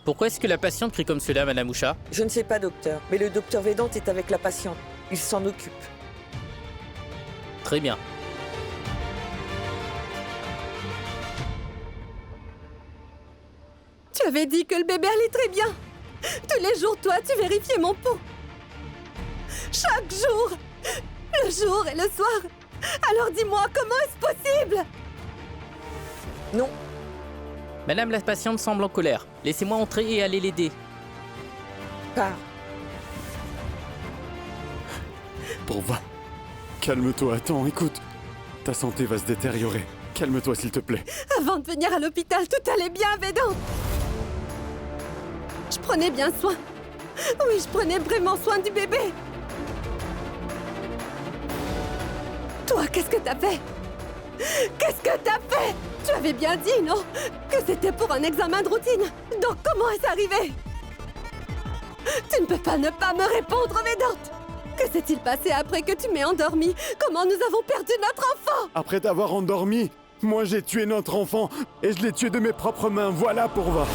Pourquoi est-ce que la patiente crie comme cela, Madame Usha? Je ne sais pas, docteur, mais le docteur Vedant est avec la patiente. Il s'en occupe. Très bien. Tu avais dit que le bébé allait très bien. Tous les jours, toi, tu vérifiais mon pouls. Chaque jour. Le jour et le soir. Alors dis-moi, comment est-ce possible? Non, Madame la patiente semble en colère. Laissez-moi entrer et aller l'aider. pars. Pourva, calme-toi, attends, écoute. Ta santé va se détériorer. Calme-toi, s'il te plaît. Avant de venir à l'hôpital, tout allait bien, Vedant. Je prenais bien soin. Oui, je prenais vraiment soin du bébé. Toi, qu'est-ce que t'as fait? Qu'est-ce que t'as fait? Tu avais bien dit, non? Que c'était pour un examen de routine. Donc comment est-ce arrivé? Tu ne peux pas ne pas me répondre, Vedant. Que s'est-il passé après que tu m'aies endormi? Comment nous avons perdu notre enfant? Après t'avoir endormi, moi j'ai tué notre enfant et je l'ai tué de mes propres mains. Voilà, Pourva.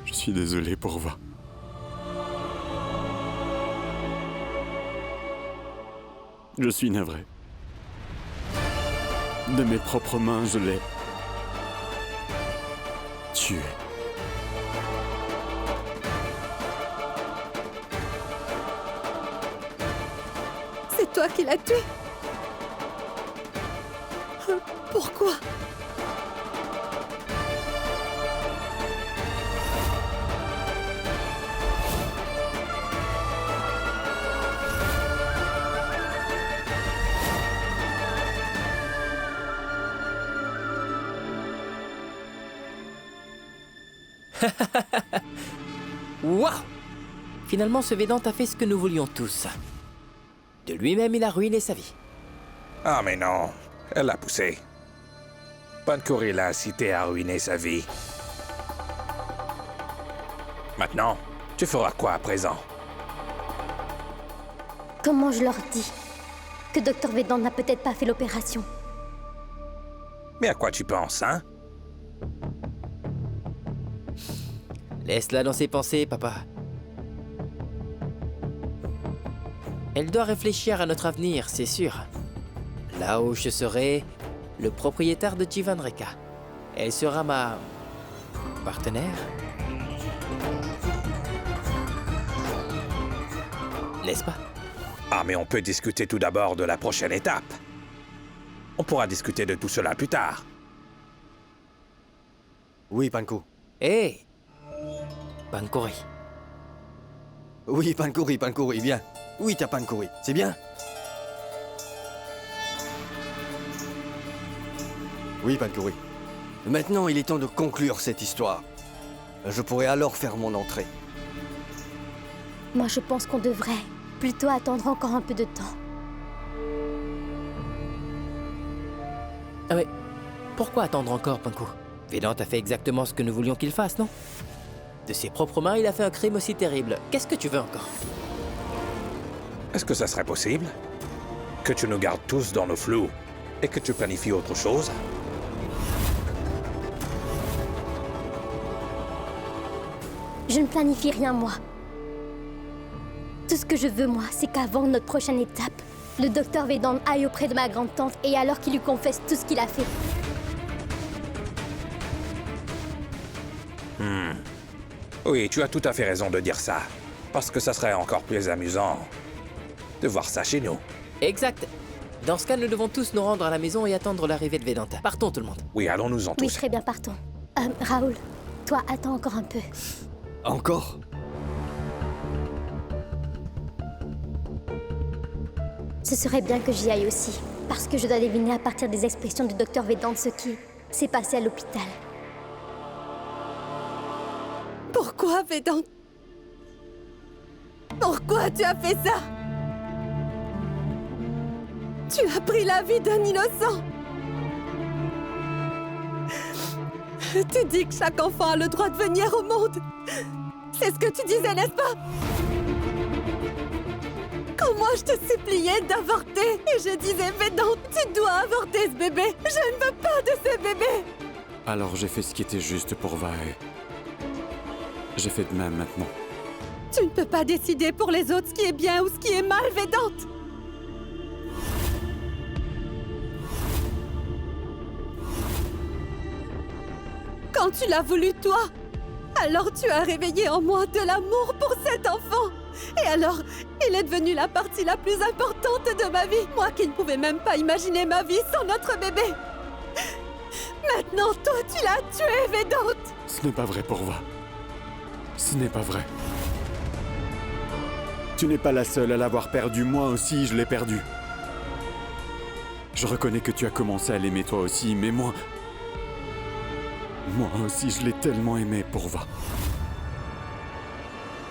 Je suis désolé, Pourva. Je suis navré. De mes propres mains, je l'ai tué. C'est toi qui l'as tué? Pourquoi? Waouh! Finalement, ce Vedant a fait ce que nous voulions tous. De lui-même, il a ruiné sa vie. Ah mais non, elle l'a poussé. Pankuri l'a incité à ruiner sa vie. Maintenant, tu feras quoi à présent? Comment je leur dis que Dr Vedant n'a peut-être pas fait l'opération? Mais à quoi tu penses, hein? Laisse-la dans ses pensées, papa. Elle doit réfléchir à notre avenir, c'est sûr. Là où je serai le propriétaire de Jivanreka. Elle sera ma partenaire. N'est-ce pas? Ah mais on peut discuter tout d'abord de la prochaine étape. On pourra discuter de tout cela plus tard. Oui, Panku. Hé! Pankuri. Oui, Pankuri, bien. Oui, t'as Pankuri, c'est bien? Oui, Pankuri. Maintenant, il est temps de conclure cette histoire. Je pourrais alors faire mon entrée. Moi, je pense qu'on devrait plutôt attendre encore un peu de temps. Ah mais, pourquoi attendre encore, Panku? Vedant a fait exactement ce que nous voulions qu'il fasse, non? De ses propres mains, il a fait un crime aussi terrible. Qu'est-ce que tu veux encore? Est-ce que ça serait possible? Que tu nous gardes tous dans nos flous et que tu planifies autre chose? Je ne planifie rien, moi. Tout ce que je veux, moi, c'est qu'avant notre prochaine étape, le docteur Vedant aille auprès de ma grande-tante et alors qu'il lui confesse tout ce qu'il a fait. Oui, tu as tout à fait raison de dire ça. Parce que ça serait encore plus amusant de voir ça chez nous. Exact. Dans ce cas, nous devons tous nous rendre à la maison et attendre l'arrivée de Vedanta. Partons, tout le monde. Oui, allons-nous-en tous. Oui, très bien, partons. Raoul, toi, attends encore un peu. Encore? Ce serait bien que j'y aille aussi, parce que je dois deviner à partir des expressions du docteur Vedant ce qui s'est passé à l'hôpital. Pourquoi, Vedant? Pourquoi tu as fait ça? Tu as pris la vie d'un innocent. Tu dis que chaque enfant a le droit de venir au monde. C'est ce que tu disais, n'est-ce pas? Quand moi je te suppliais d'avorter et je disais Védante, tu dois avorter ce bébé. Je ne veux pas de ce bébé. Alors j'ai fait ce qui était juste pour Va et... j'ai fait de même maintenant. Tu ne peux pas décider pour les autres ce qui est bien ou ce qui est mal, Védante. Quand tu l'as voulu, toi, alors tu as réveillé en moi de l'amour pour cet enfant. Et alors, il est devenu la partie la plus importante de ma vie. Moi qui ne pouvais même pas imaginer ma vie sans notre bébé. Maintenant, toi, tu l'as tué, Védante. Ce n'est pas vrai pour Va. Ce n'est pas vrai. Tu n'es pas la seule à l'avoir perdu, moi aussi je l'ai perdu. Je reconnais que tu as commencé à l'aimer toi aussi, mais moi... moi aussi je l'ai tellement aimé pour Va.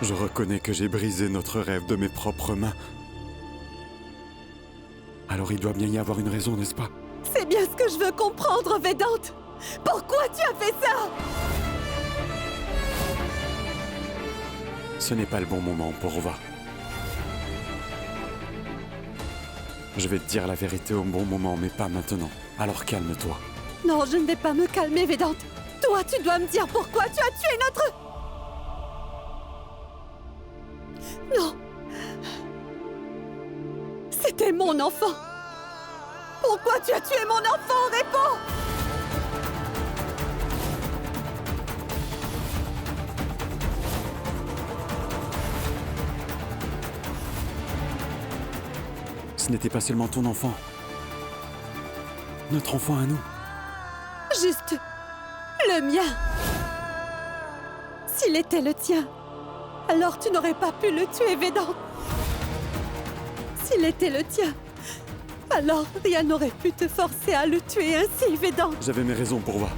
Je reconnais que j'ai brisé notre rêve de mes propres mains. Alors il doit bien y avoir une raison, n'est-ce pas? C'est bien ce que je veux comprendre, Védante. Pourquoi tu as fait ça? Ce n'est pas le bon moment pour Va. Je vais te dire la vérité au bon moment, mais pas maintenant. Alors calme-toi. Non, je ne vais pas me calmer, Védante. Toi, tu dois me dire pourquoi tu as tué notre... Non. C'était mon enfant. Pourquoi tu as tué mon enfant? Réponds! Ce n'était pas seulement ton enfant. Notre enfant à nous. Juste le mien. S'il était le tien, alors tu n'aurais pas pu le tuer, Védante. S'il était le tien, alors rien n'aurait pu te forcer à le tuer ainsi, Védante. J'avais mes raisons pour Va.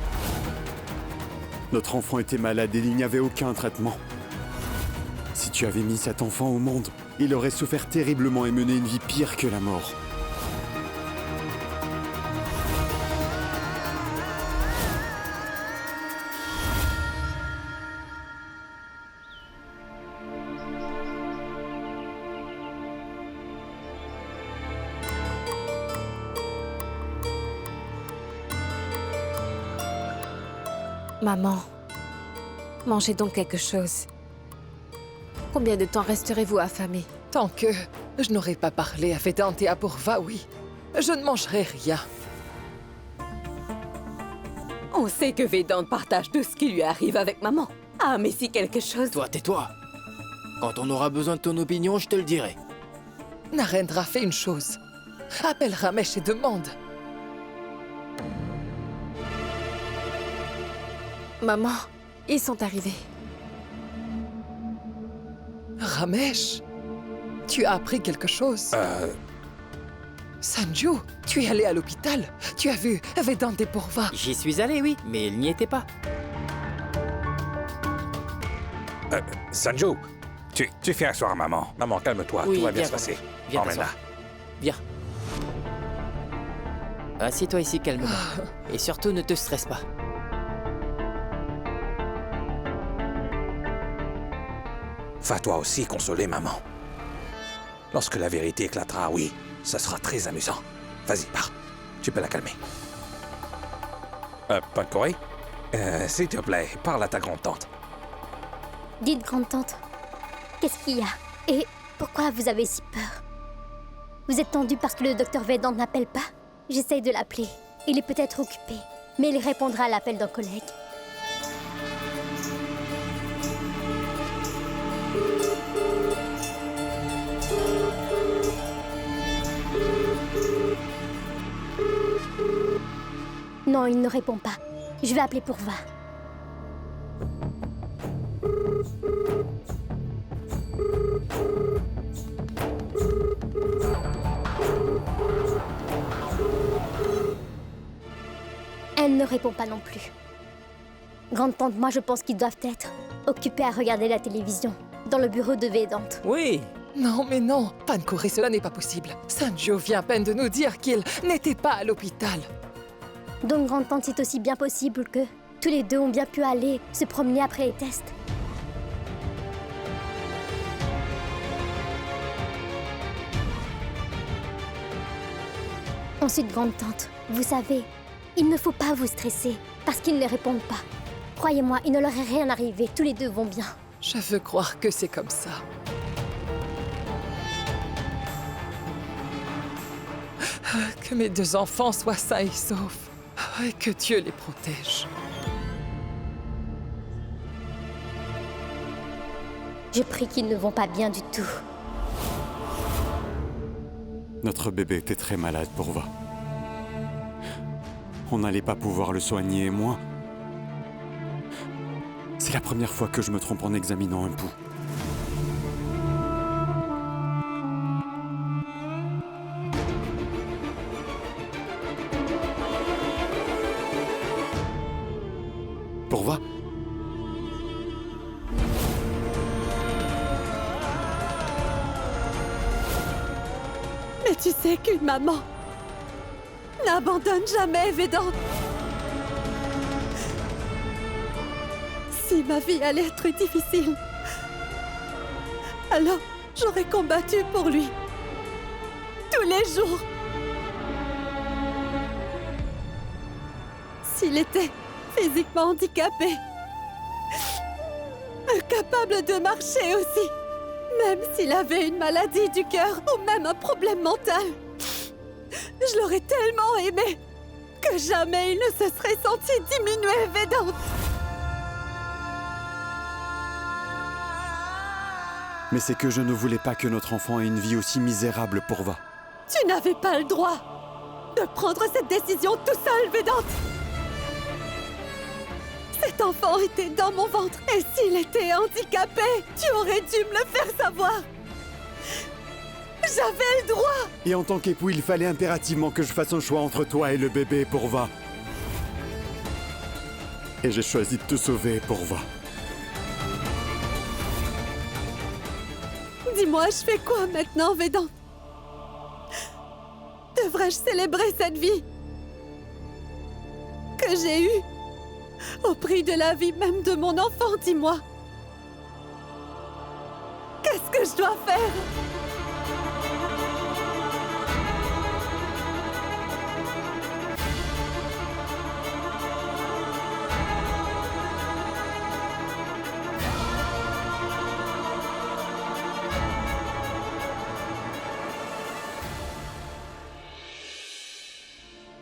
Notre enfant était malade et il n'y avait aucun traitement. Si tu avais mis cet enfant au monde, il aurait souffert terriblement et mené une vie pire que la mort. Maman, mangez donc quelque chose. Combien de temps resterez-vous affamée? Tant que je n'aurai pas parlé à Védante et à Purva, oui, je ne mangerai rien. On sait que Védante partage tout ce qui lui arrive avec maman. Ah, mais si quelque chose... Toi, tais-toi. Quand on aura besoin de ton opinion, je te le dirai. Narendra fait une chose. Appelle Ramesh et demande. Maman, ils sont arrivés. Ramesh, tu as appris quelque chose? Sanju, tu es allé à l'hôpital. Tu as vu Védante et Purva. J'y suis allé, oui, mais il n'y était pas. Sanju, tu fais asseoir maman. Maman, calme-toi, Oui, tout va bien viens, se passer. Viens Emmène-la. t'asseoir. Viens. Assieds-toi ici calmement. Et surtout, ne te stresse pas. Va toi aussi consoler maman. Lorsque la vérité éclatera, oui, ça sera très amusant. Vas-y, pars. Tu peux la calmer. Pankori, s'il te plaît, parle à ta grande-tante. Dites, grande-tante, qu'est-ce qu'il y a? Et pourquoi vous avez si peur? Vous êtes tendue parce que le docteur Védante n'appelle pas? J'essaye de l'appeler. Il est peut-être occupé, mais il répondra à l'appel d'un collègue. Non, il ne répond pas. Je vais appeler Purva. Elle ne répond pas non plus. Grande-tante, moi je pense qu'ils doivent être occupés à regarder la télévision, dans le bureau de Védante. Oui, Non, mais non, Pankuri, cela n'est pas possible. Sanjo vient à peine de nous dire qu'il n'était pas à l'hôpital. Donc, grande-tante, c'est aussi bien possible que tous les deux ont bien pu aller se promener après les tests. Ensuite, grande-tante, vous savez, il ne faut pas vous stresser parce qu'ils ne répondent pas. Croyez-moi, il ne leur est rien arrivé, tous les deux vont bien. Je veux croire que c'est comme ça. Que mes deux enfants soient sains et saufs. Et que Dieu les protège. Je prie qu'ils ne vont pas bien du tout. Notre bébé était très malade, Purva. On n'allait pas pouvoir le soigner et moi. C'est la première fois que je me trompe en examinant un pouls. Purva? Mais tu sais qu'une maman n'abandonne jamais Vedant. Si ma vie allait être difficile, alors j'aurais combattu pour lui. Tous les jours. S'il était physiquement handicapé, incapable de marcher aussi, même s'il avait une maladie du cœur ou même un problème mental, je l'aurais tellement aimé que jamais il ne se serait senti diminué, Vedant. Mais c'est que je ne voulais pas que notre enfant ait une vie aussi misérable, Purva. Tu n'avais pas le droit de prendre cette décision tout seul, Vedant. Cet enfant était dans mon ventre et s'il était handicapé, tu aurais dû me le faire savoir. J'avais le droit. Et en tant qu'époux, il fallait impérativement que je fasse un choix entre toi et le bébé, Purva. Et j'ai choisi de te sauver, Purva. Dis-moi, je fais quoi maintenant, Vedant? Devrais-je célébrer cette vie que j'ai eue au prix de la vie même de mon enfant, dis-moi? Qu'est-ce que je dois faire?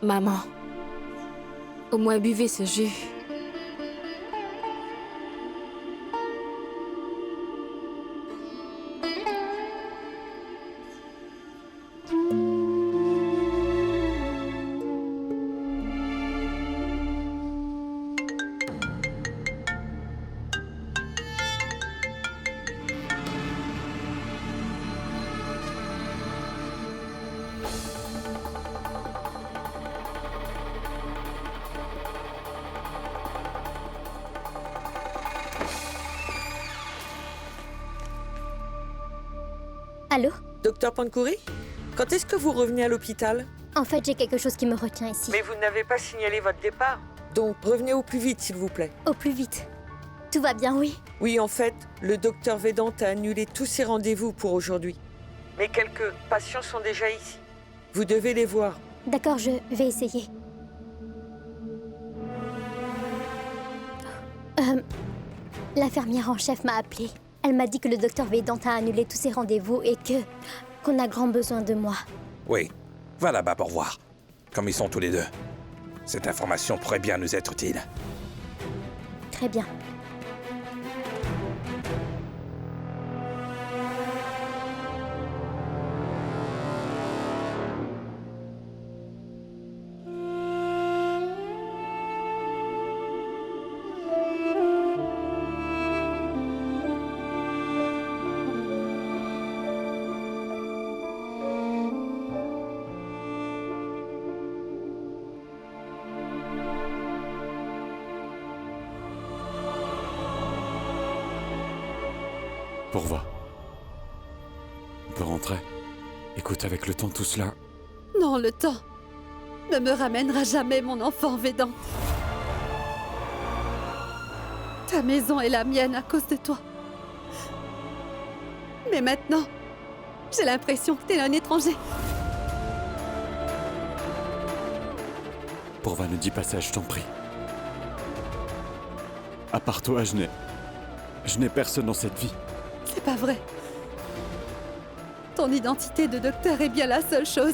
Maman, au moins buvez ce jus. Allô? Docteur Pankuri? Quand est-ce que vous revenez à l'hôpital? En fait, j'ai quelque chose qui me retient ici. Mais vous n'avez pas signalé votre départ. Donc, revenez au plus vite, s'il vous plaît. Au plus vite. Tout va bien, oui? Oui, en fait, le docteur Vedant a annulé tous ses rendez-vous pour aujourd'hui. Mais quelques patients sont déjà ici. Vous devez les voir. D'accord, je vais essayer. L'infirmière en chef m'a appelée. Elle m'a dit que le docteur Vedant a annulé tous ses rendez-vous et qu'on a grand besoin de moi. Oui, va là-bas pour voir. Comme ils sont tous les deux. Cette information pourrait bien nous être utile. Très bien. Purva. peut rentrer. Écoute, avec le temps, tout cela... Non, le temps ne me ramènera jamais mon enfant, Védante. Ta maison est la mienne à cause de toi. Mais maintenant, j'ai l'impression que t'es un étranger. Pourva, ne dis pas ça, je t'en prie. À part toi, je n'ai personne dans cette vie. C'est pas vrai. Ton identité de docteur est bien la seule chose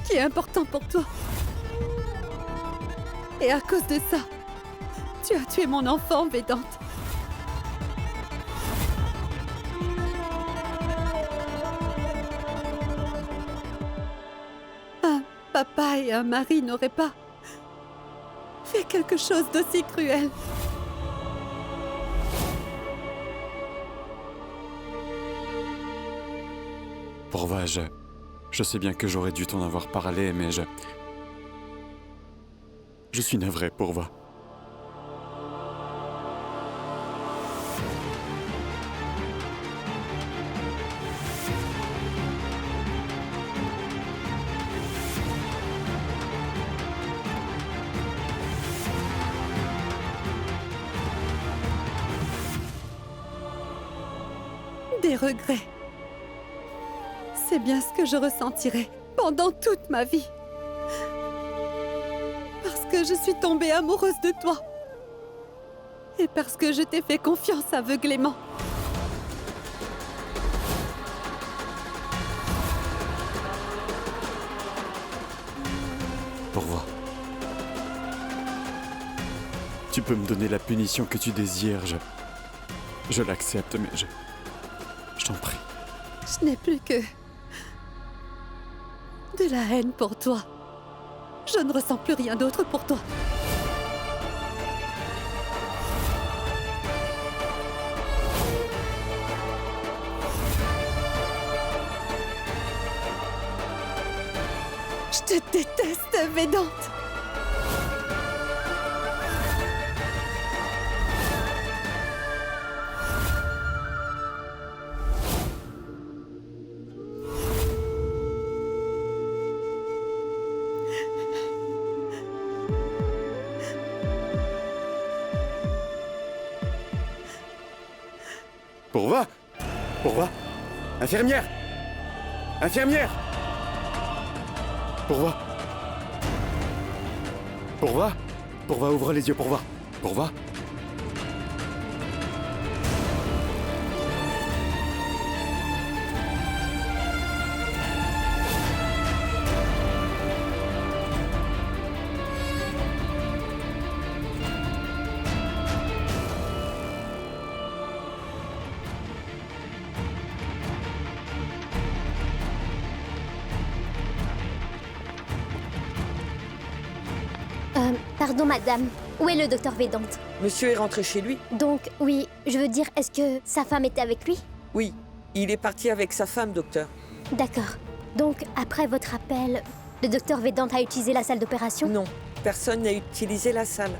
qui est importante pour toi. Et à cause de ça, tu as tué mon enfant, Védante. Un papa et un mari n'auraient pas fait quelque chose d'aussi cruel. Pourva, je sais bien que j'aurais dû t'en avoir parlé, mais je suis navré, Pourva. Des regrets. C'est bien ce que je ressentirai pendant toute ma vie. Parce que je suis tombée amoureuse de toi. Et parce que je t'ai fait confiance aveuglément. Pourva. Tu peux me donner la punition que tu désires, je l'accepte, mais je t'en prie. Je n'ai plus que de la haine pour toi. Je ne ressens plus rien d'autre pour toi. Je te déteste, Védante. Pourva! Pourva! Infirmière! Infirmière! Pourva! Pourva! Pourva, ouvre les yeux, Pourva! Pourva! Pardon, madame. Où est le docteur Védante? Monsieur est rentré chez lui? Donc, oui, je veux dire, est-ce que sa femme était avec lui? Oui, il est parti avec sa femme, docteur. D'accord. Donc, après votre appel, le docteur Védante a utilisé la salle d'opération? Non, personne n'a utilisé la salle.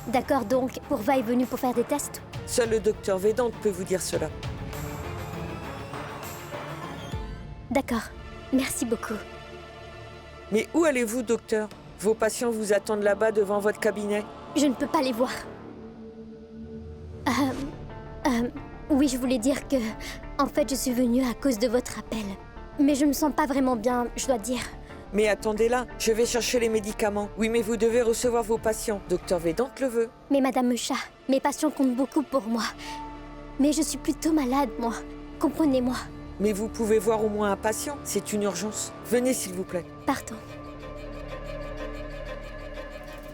D'accord, donc Pourva est venu pour faire des tests? Seul le docteur Védante peut vous dire cela. D'accord. Merci beaucoup. Mais où allez-vous, docteur? Vos patients vous attendent là-bas devant votre cabinet. Je ne peux pas les voir. Oui, je voulais dire que... En fait, je suis venue à cause de votre appel. Mais je me sens pas vraiment bien, je dois dire. Mais attendez là, je vais chercher les médicaments. Oui, mais vous devez recevoir vos patients. Docteur Védante le veut. Mais Madame Musha, mes patients comptent beaucoup pour moi. Mais je suis plutôt malade, moi. Comprenez-moi. Mais vous pouvez voir au moins un patient. C'est une urgence. Venez, s'il vous plaît. Pardon.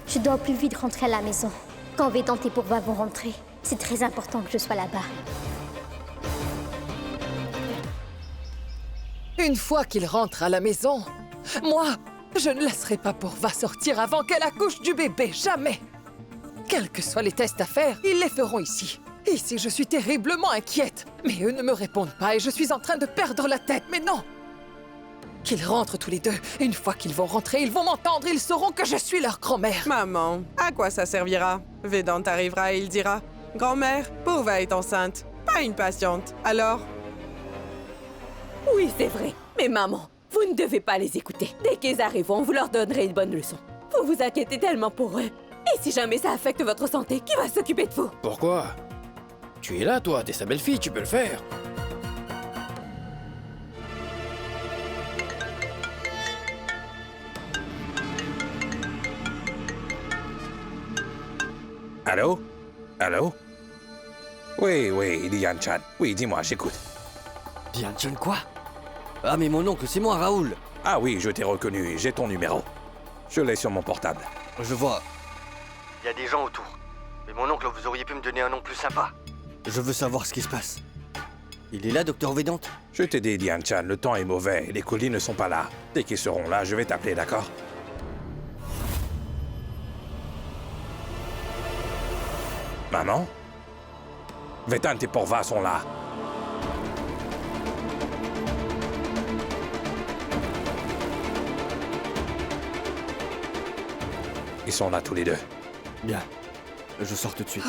Je dois au plus vite rentrer à la maison. Quand Védante et Pourva vont rentrer, c'est très important que je sois là-bas. Une fois qu'il rentre à la maison, moi, je ne laisserai pas Pourva sortir avant qu'elle accouche du bébé, jamais. Quels que soient les tests à faire, ils les feront ici. Ici, je suis terriblement inquiète. Mais eux ne me répondent pas et je suis en train de perdre la tête. Mais non! Qu'ils rentrent tous les deux. Une fois qu'ils vont rentrer, ils vont m'entendre. Ils sauront que je suis leur grand-mère. Maman, à quoi ça servira? Védante arrivera et il dira « Grand-mère, Pourva est enceinte, pas une patiente. Alors ?» Oui, c'est vrai. Mais maman, vous ne devez pas les écouter. Dès qu'ils arriveront, vous leur donnerez une bonne leçon. Vous vous inquiétez tellement pour eux. Et si jamais ça affecte votre santé, qui va s'occuper de vous? Pourquoi? Tu es là, toi, t'es sa belle-fille, tu peux le faire. Allô? Allô? Oui, Diane-chan. Oui, dis-moi, j'écoute. Diane-chan quoi? Ah mais mon oncle, c'est moi, Raoul. Ah oui, je t'ai reconnu, j'ai ton numéro. Je l'ai sur mon portable. Je vois. Il y a des gens autour. Mais mon oncle, vous auriez pu me donner un nom plus sympa. Je veux savoir ce qui se passe. Il est là, docteur Vedante? Je t'ai dit, Diane-chan, le temps est mauvais, les colis ne sont pas là. Dès qu'ils seront là, je vais t'appeler, d'accord? Maman? Vedant et Porva sont là. Ils sont là tous les deux. Bien. Je sors tout de suite.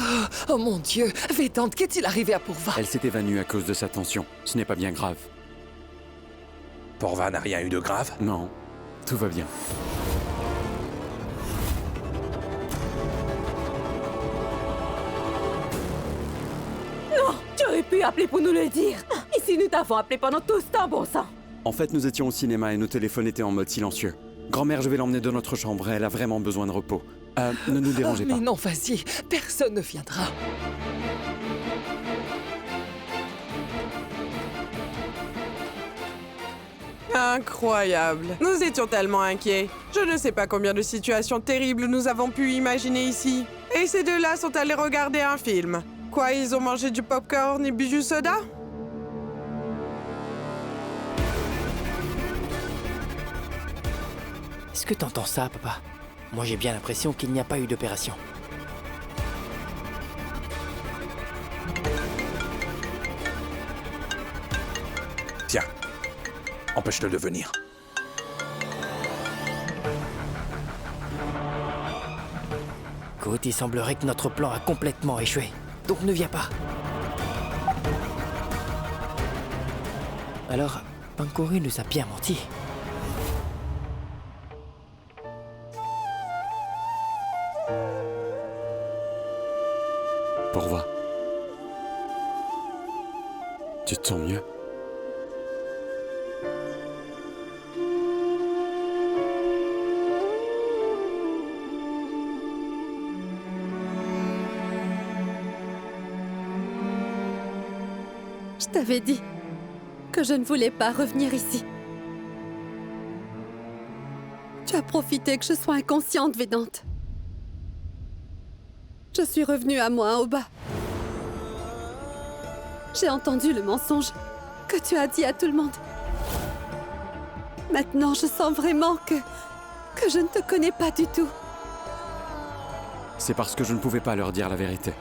Oh mon Dieu, Vedant, qu'est-il arrivé à Porva? Elle s'est évanouie à cause de sa tension. Ce n'est pas bien grave. Porva n'a rien eu de grave? Non, tout va bien. Non, tu aurais pu appeler pour nous le dire. Ici, nous t'avons appelé pendant tout ce temps, bon sang. En fait, nous étions au cinéma et nos téléphones étaient en mode silencieux. Grand-mère, je vais l'emmener dans notre chambre. Elle a vraiment besoin de repos. Ne nous dérangez pas. Mais non, vas-y, personne ne viendra. Incroyable. Nous étions tellement inquiets. Je ne sais pas combien de situations terribles nous avons pu imaginer ici. Et ces deux-là sont allés regarder un film. Quoi, ils ont mangé du popcorn et bu du soda? Est-ce que t'entends ça, papa? Moi, j'ai bien l'impression qu'il n'y a pas eu d'opération. Tiens, empêche-le de venir. Écoute, il semblerait que notre plan a complètement échoué. Donc ne viens pas. Alors, Pankori nous a bien menti. Porva. Tu te sens mieux? Je t'avais dit que je ne voulais pas revenir ici. Tu as profité que je sois inconsciente, Vedante. Je suis revenue à moi, au bas. J'ai entendu le mensonge que tu as dit à tout le monde. Maintenant, je sens vraiment que je ne te connais pas du tout. C'est parce que je ne pouvais pas leur dire la vérité.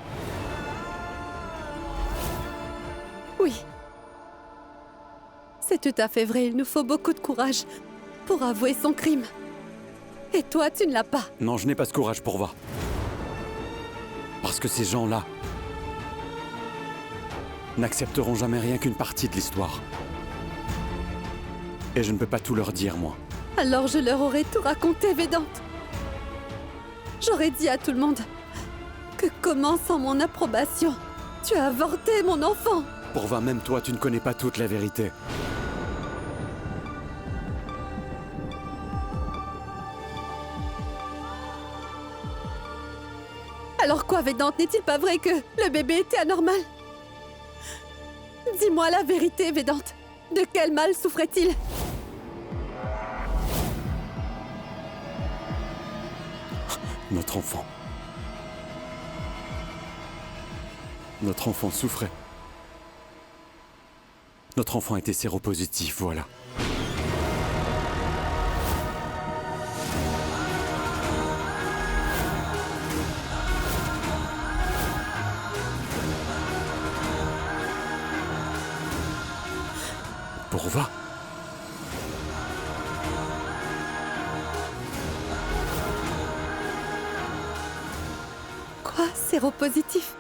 Oui. C'est tout à fait vrai, il nous faut beaucoup de courage pour avouer son crime. Et toi, tu ne l'as pas. Non, je n'ai pas ce courage, Porva. Parce que ces gens-là n'accepteront jamais rien qu'une partie de l'histoire. Et je ne peux pas tout leur dire, moi. Alors je leur aurais tout raconté, Vedante. J'aurais dit à tout le monde que comment, sans mon approbation, tu as avorté mon enfant. Porva, même toi, tu ne connais pas toute la vérité. Alors quoi, Vedante, n'est-il pas vrai que le bébé était anormal? Dis-moi la vérité, Vedante. De quel mal souffrait-il? Notre enfant. Notre enfant souffrait. Notre enfant était séropositif, voilà. Porva. Quoi, séropositif?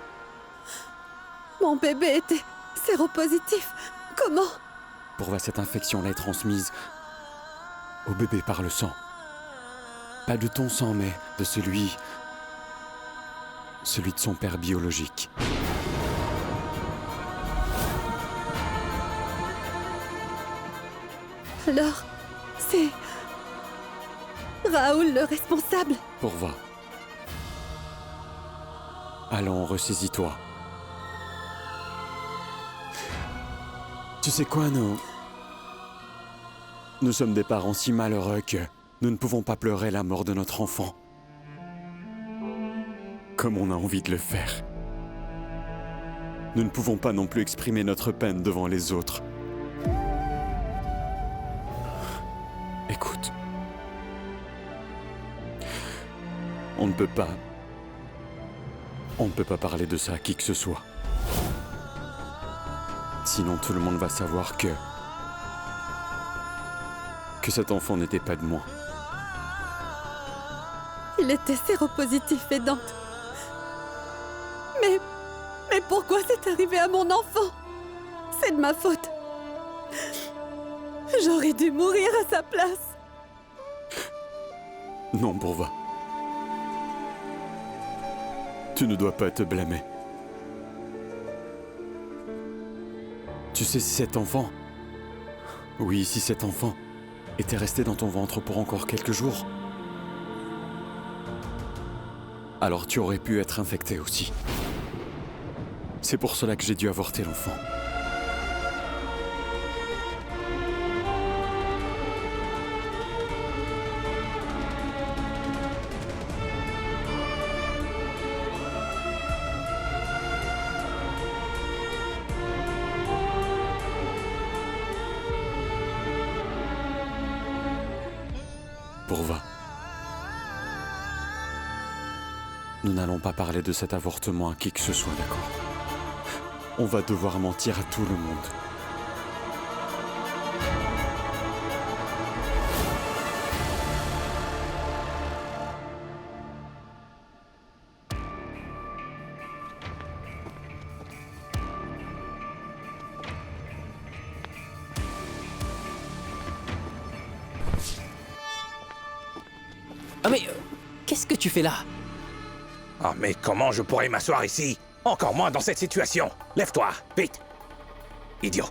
Mon bébé était séropositif. Comment? Pourva, cette infection-là est transmise au bébé par le sang. Pas de ton sang, mais de celui de son père biologique. Alors, c'est... Raoul le responsable. Pourva. Allons, ressaisis-toi. Tu sais quoi, nous sommes des parents si malheureux que nous ne pouvons pas pleurer la mort de notre enfant. Comme on a envie de le faire. Nous ne pouvons pas non plus exprimer notre peine devant les autres. Écoute. On ne peut pas parler de ça à qui que ce soit. Sinon tout le monde va savoir que cet enfant n'était pas de moi. Il était séropositif, Vedante. Mais pourquoi c'est arrivé à mon enfant? C'est de ma faute. J'aurais dû mourir à sa place. Non, Pourva. Tu ne dois pas te blâmer. Tu sais, si cet enfant était resté dans ton ventre pour encore quelques jours, alors tu aurais pu être infecté aussi. C'est pour cela que j'ai dû avorter l'enfant. Pourva. Nous n'allons pas parler de cet avortement à qui que ce soit, d'accord? On va devoir mentir à tout le monde. Ah mais... qu'est-ce que tu fais là? Ah mais comment je pourrais m'asseoir ici? Encore moins dans cette situation. Lève-toi, vite. Idiot.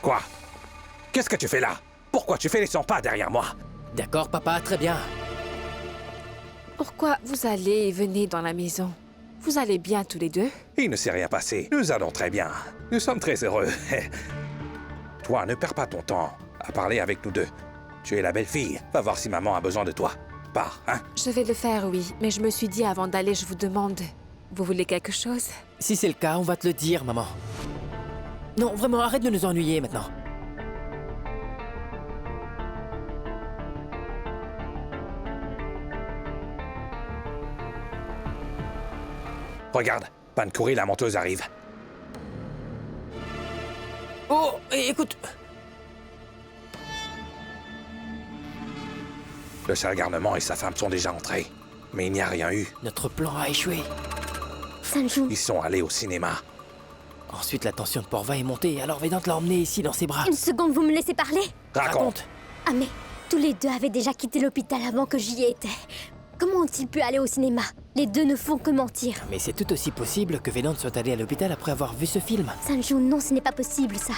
Quoi? Qu'est-ce que tu fais là? Pourquoi tu fais les 100 pas derrière moi? D'accord, papa, très bien. Pourquoi vous allez et venez dans la maison? Vous allez bien tous les deux? Il ne s'est rien passé. Nous allons très bien. Nous sommes très heureux. Toi, ne perds pas ton temps à parler avec nous deux. Tu es la belle-fille. Va voir si maman a besoin de toi. Pars, hein? Je vais le faire, oui. Mais je me suis dit avant d'aller, je vous demande... Vous voulez quelque chose? Si c'est le cas, on va te le dire, maman. Non, vraiment, arrête de nous ennuyer maintenant. Regarde, Pancoury, la menteuse, arrive. Oh, écoute... Le sale garnement et sa femme sont déjà entrés. Mais il n'y a rien eu. Notre plan a échoué. Sanju. Ils sont allés au cinéma. Ensuite, la tension de Pourva est montée, alors Vedante l'a emmené ici dans ses bras. Une seconde, vous me laissez parler? Raconte. Ah mais, tous les deux avaient déjà quitté l'hôpital avant que j'y étais. Comment ont-ils pu aller au cinéma? Les deux ne font que mentir. Mais c'est tout aussi possible que Vedante soit allé à l'hôpital après avoir vu ce film. Sanju, non, ce n'est pas possible, ça.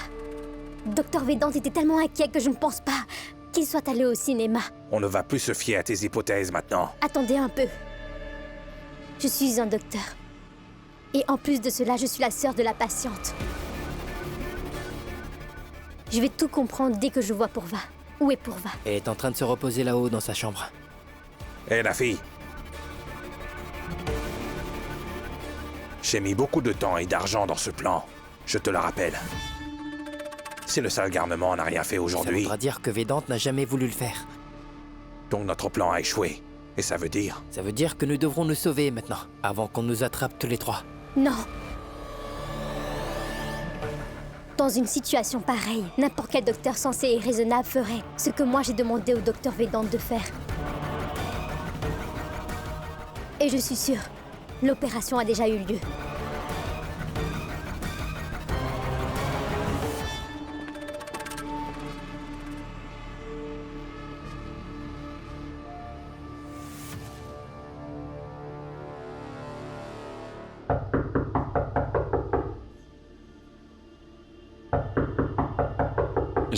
Docteur Vedante était tellement inquiet que je ne pense pas qu'il soit allé au cinéma. On ne va plus se fier à tes hypothèses maintenant. Attendez un peu. Je suis un docteur. Et en plus de cela, je suis la sœur de la patiente. Je vais tout comprendre dès que je vois Pourva. Où est Pourva? Elle est en train de se reposer là-haut dans sa chambre. Hé, la fille. J'ai mis beaucoup de temps et d'argent dans ce plan. Je te le rappelle. Si le sale garnement n'a rien fait aujourd'hui... Ça voudra dire que Vedante n'a jamais voulu le faire. Donc notre plan a échoué. Et ça veut dire... Ça veut dire que nous devrons nous sauver maintenant, avant qu'on nous attrape tous les trois. Non. Dans une situation pareille, n'importe quel docteur sensé et raisonnable ferait ce que moi j'ai demandé au docteur Vedante de faire. Et je suis sûre, l'opération a déjà eu lieu.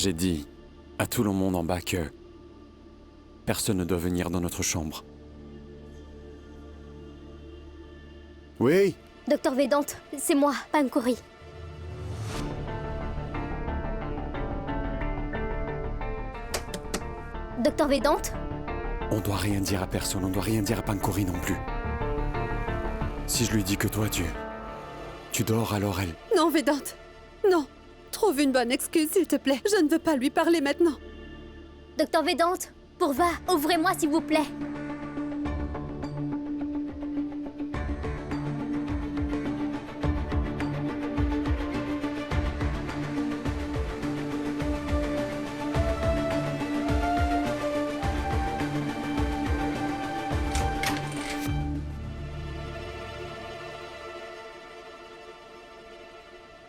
J'ai dit à tout le monde en bas que personne ne doit venir dans notre chambre. Oui? Docteur Vedante, c'est moi, Pankuri. Docteur Vedante? On doit rien dire à personne, on doit rien dire à Pankuri non plus. Si je lui dis que toi, tu dors, alors elle... Non, Vedante. Non. Trouve une bonne excuse, s'il te plaît. Je ne veux pas lui parler maintenant. Docteur Vedante, Purva, ouvrez-moi s'il vous plaît.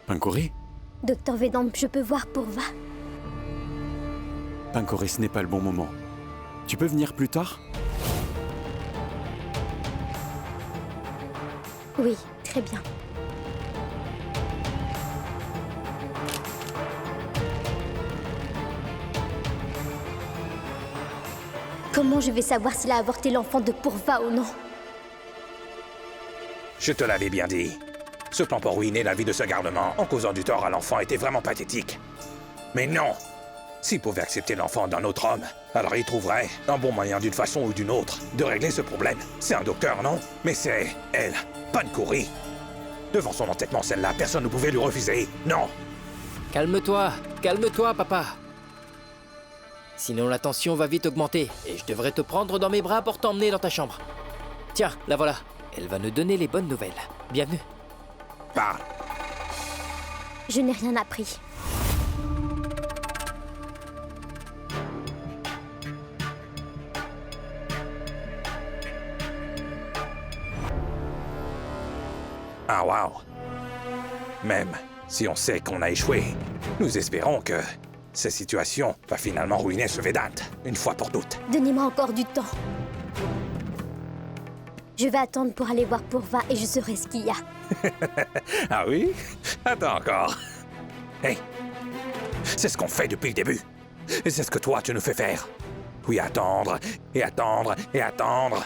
Pankuri? Docteur Vedante, je peux voir Purva? Pankuri, ce n'est pas le bon moment. Tu peux venir plus tard? Oui, très bien. Comment je vais savoir s'il a avorté l'enfant de Purva ou non? Je te l'avais bien dit. Ce plan pour ruiner la vie de ce garnement en causant du tort à l'enfant était vraiment pathétique. Mais non! S'il pouvait accepter l'enfant d'un autre homme, alors il trouverait un bon moyen d'une façon ou d'une autre de régler ce problème. C'est un docteur, non? Mais c'est elle, Pankuri. Devant son entêtement, celle-là, personne ne pouvait lui refuser. Non! Calme-toi, papa. Sinon la tension va vite augmenter et je devrais te prendre dans mes bras pour t'emmener dans ta chambre. Tiens, la voilà. Elle va nous donner les bonnes nouvelles. Bienvenue. Parle. Je n'ai rien appris. Ah, wow. Même si on sait qu'on a échoué, nous espérons que cette situation va finalement ruiner ce Vedante, une fois pour toutes. Donnez-moi encore du temps. Je vais attendre pour aller voir Purva et je saurai ce qu'il y a. Ah oui? Attends encore. Hey, c'est ce qu'on fait depuis le début. Et c'est ce que toi, tu nous fais faire. Oui, attendre, et attendre, et attendre.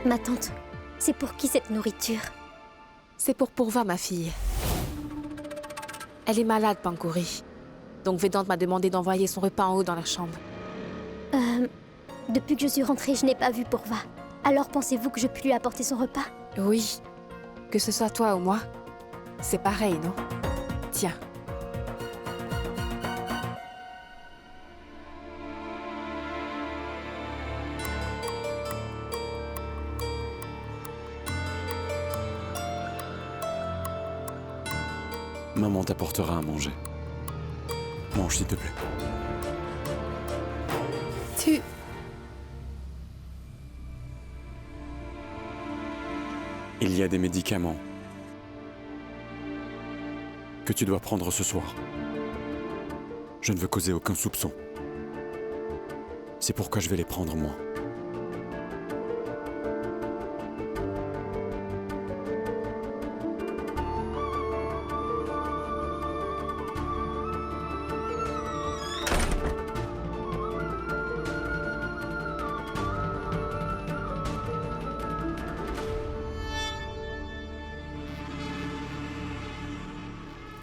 Ma tante, c'est pour qui cette nourriture? C'est pour Purva, ma fille. Elle est malade, Pankuri. Donc Vedante m'a demandé d'envoyer son repas en haut dans la chambre. Depuis que je suis rentrée, je n'ai pas vu Purva. Alors pensez-vous que je puis lui apporter son repas? Oui. Que ce soit toi ou moi, c'est pareil, non? Tiens. Maman t'apportera à manger. Mange, s'il te plaît. Il y a des médicaments que tu dois prendre ce soir. Je ne veux causer aucun soupçon. C'est pourquoi je vais les prendre, moi.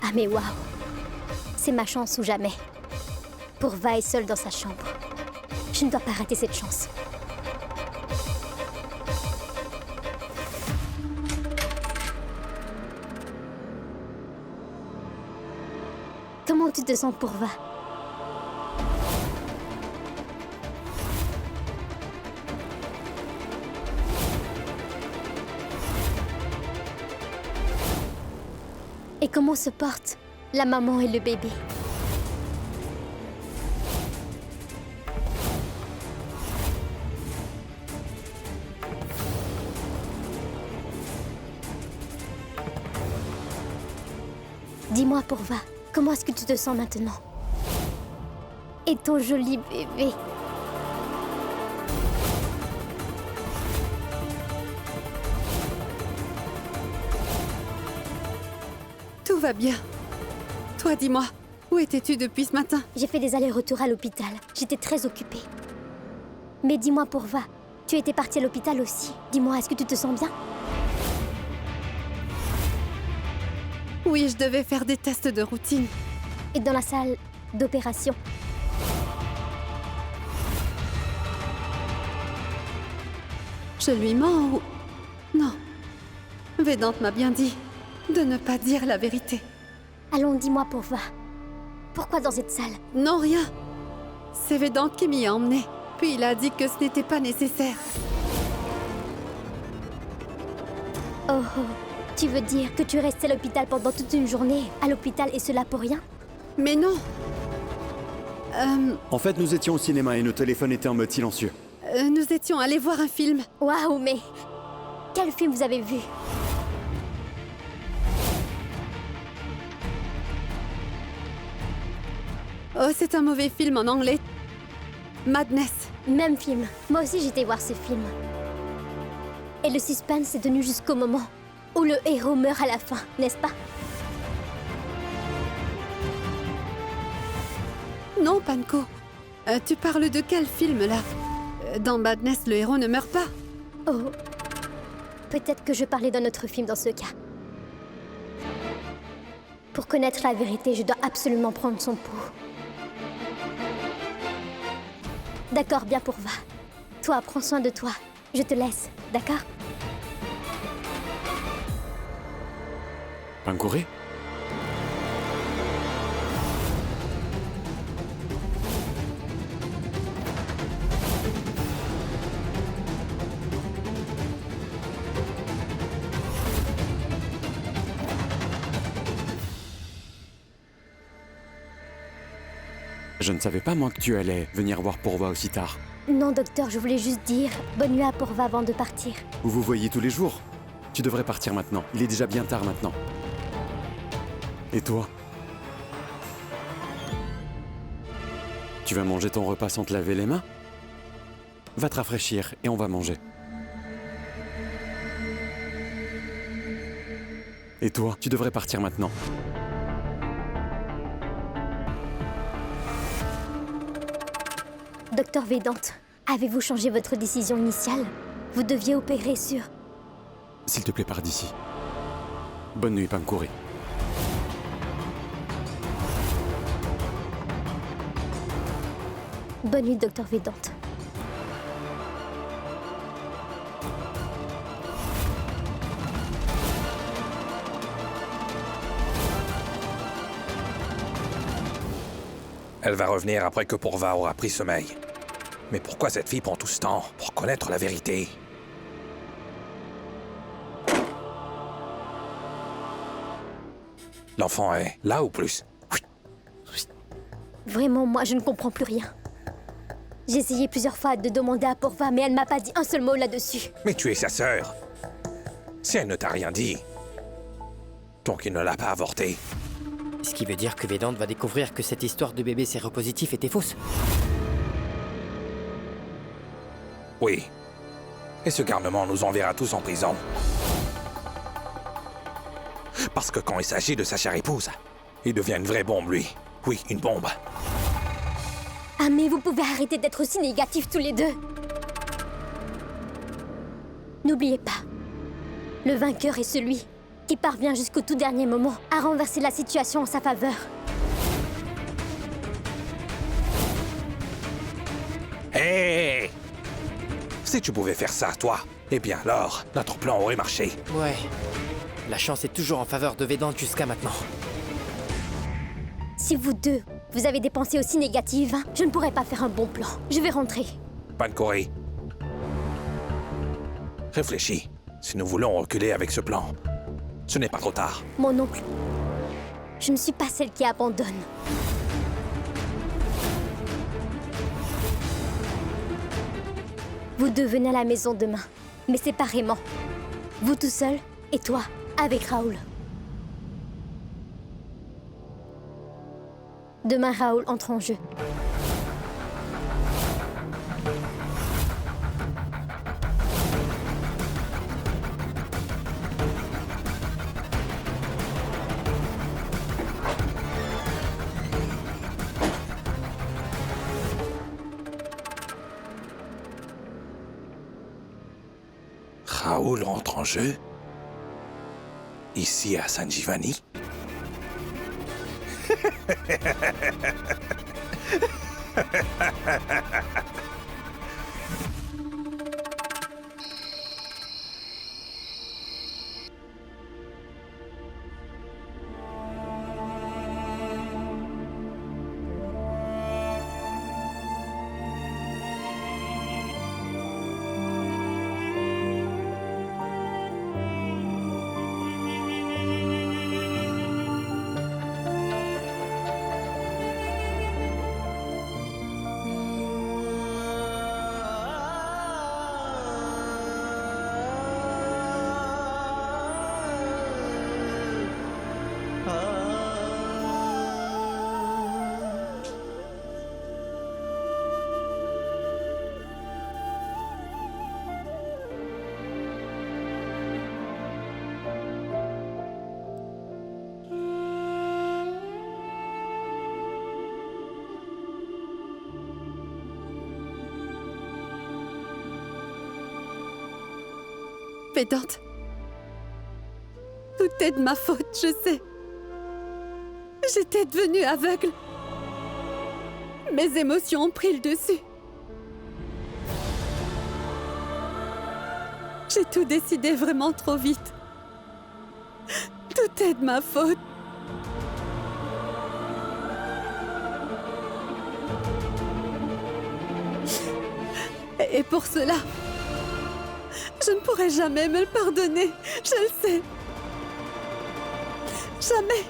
Ah mais waouh! C'est ma chance ou jamais. Purva est seule dans sa chambre. Je ne dois pas rater cette chance. Comment tu te sens, Purva? Et comment se portent la maman et le bébé? Dis-moi, Purva, Comment est-ce que tu te sens maintenant? Et ton joli bébé? Tout va bien. Toi, dis-moi, où étais-tu depuis ce matin? J'ai fait des allers-retours à l'hôpital. J'étais très occupée. Mais dis-moi, Pourva, tu étais partie à l'hôpital aussi. Dis-moi, est-ce que tu te sens bien? Oui, je devais faire des tests de routine. Et dans la salle d'opération? Je lui mens ou... Non. Vedante m'a bien dit de ne pas dire la vérité. Allons, dis-moi, Pourva. Pourquoi dans cette salle? Non, rien. C'est Vedante qui m'y a emmené. Puis il a dit que ce n'était pas nécessaire. Oh, oh. Tu veux dire que tu restais à l'hôpital pendant toute une journée? À l'hôpital et cela pour rien? Mais non. En fait, nous étions au cinéma et nos téléphones étaient en mode silencieux. Nous étions allés voir un film. Waouh, mais... Quel film vous avez vu? Oh, c'est un mauvais film en anglais. Madness. Même film. Moi aussi, j'étais voir ce film. Et le suspense est tenu jusqu'au moment où le héros meurt à la fin, n'est-ce pas? Non, Panko. Tu parles de quel film, là? Dans Madness, le héros ne meurt pas. Oh. Peut-être que je parlais d'un autre film dans ce cas. Pour connaître la vérité, je dois absolument prendre son pouls. D'accord, bien Pourva. Toi, prends soin de toi. Je te laisse, d'accord? Pankore? Je ne savais pas, moi, que tu allais venir voir Pourva aussi tard. Non, docteur, je voulais juste dire bonne nuit à Pourva avant de partir. Vous vous voyez tous les jours. Tu devrais partir maintenant. Il est déjà bien tard maintenant. Et toi? Tu vas manger ton repas sans te laver les mains? Va te rafraîchir et on va manger. Et toi, tu devrais partir maintenant. Docteur Vedante, avez-vous changé votre décision initiale? Vous deviez opérer sur... S'il te plaît, pars d'ici. Bonne nuit, Pankore. Bonne nuit, docteur Vedante. Elle va revenir après que Pourva aura pris sommeil. Mais pourquoi cette fille prend tout ce temps pour connaître la vérité? L'enfant est là ou plus? Vraiment, moi, je ne comprends plus rien. J'ai essayé plusieurs fois de demander à Pourva, mais elle m'a pas dit un seul mot là-dessus. Mais tu es sa sœur. Si elle ne t'a rien dit, donc il ne l'a pas avorté. Ce qui veut dire que Vedante va découvrir que cette histoire de bébé séropositif était fausse. Oui. Et ce garnement nous enverra tous en prison. Parce que quand il s'agit de sa chère épouse, il devient une vraie bombe, lui. Oui, une bombe. Ah, mais vous pouvez arrêter d'être aussi négatifs tous les deux. N'oubliez pas, le vainqueur est celui qui parvient jusqu'au tout dernier moment à renverser la situation en sa faveur. Hé! Si tu pouvais faire ça, toi, eh bien alors, notre plan aurait marché. Ouais. La chance est toujours en faveur de Vedante jusqu'à maintenant. Si vous deux, vous avez des pensées aussi négatives, hein, je ne pourrais pas faire un bon plan. Je vais rentrer. Pankore. Réfléchis. Si nous voulons reculer avec ce plan, ce n'est pas trop tard. Mon oncle, je ne suis pas celle qui abandonne. Vous deux venez à la maison demain, mais séparément. Vous tout seul et toi avec Raoul. Demain, Raoul entre en jeu. Raoul entre en jeu? Ici à San Giovanni? Vedante. Tout est de ma faute, je sais. J'étais devenue aveugle. Mes émotions ont pris le dessus. J'ai tout décidé vraiment trop vite. Tout est de ma faute. Et pour cela, je ne pourrai jamais me le pardonner. Je le sais. Jamais.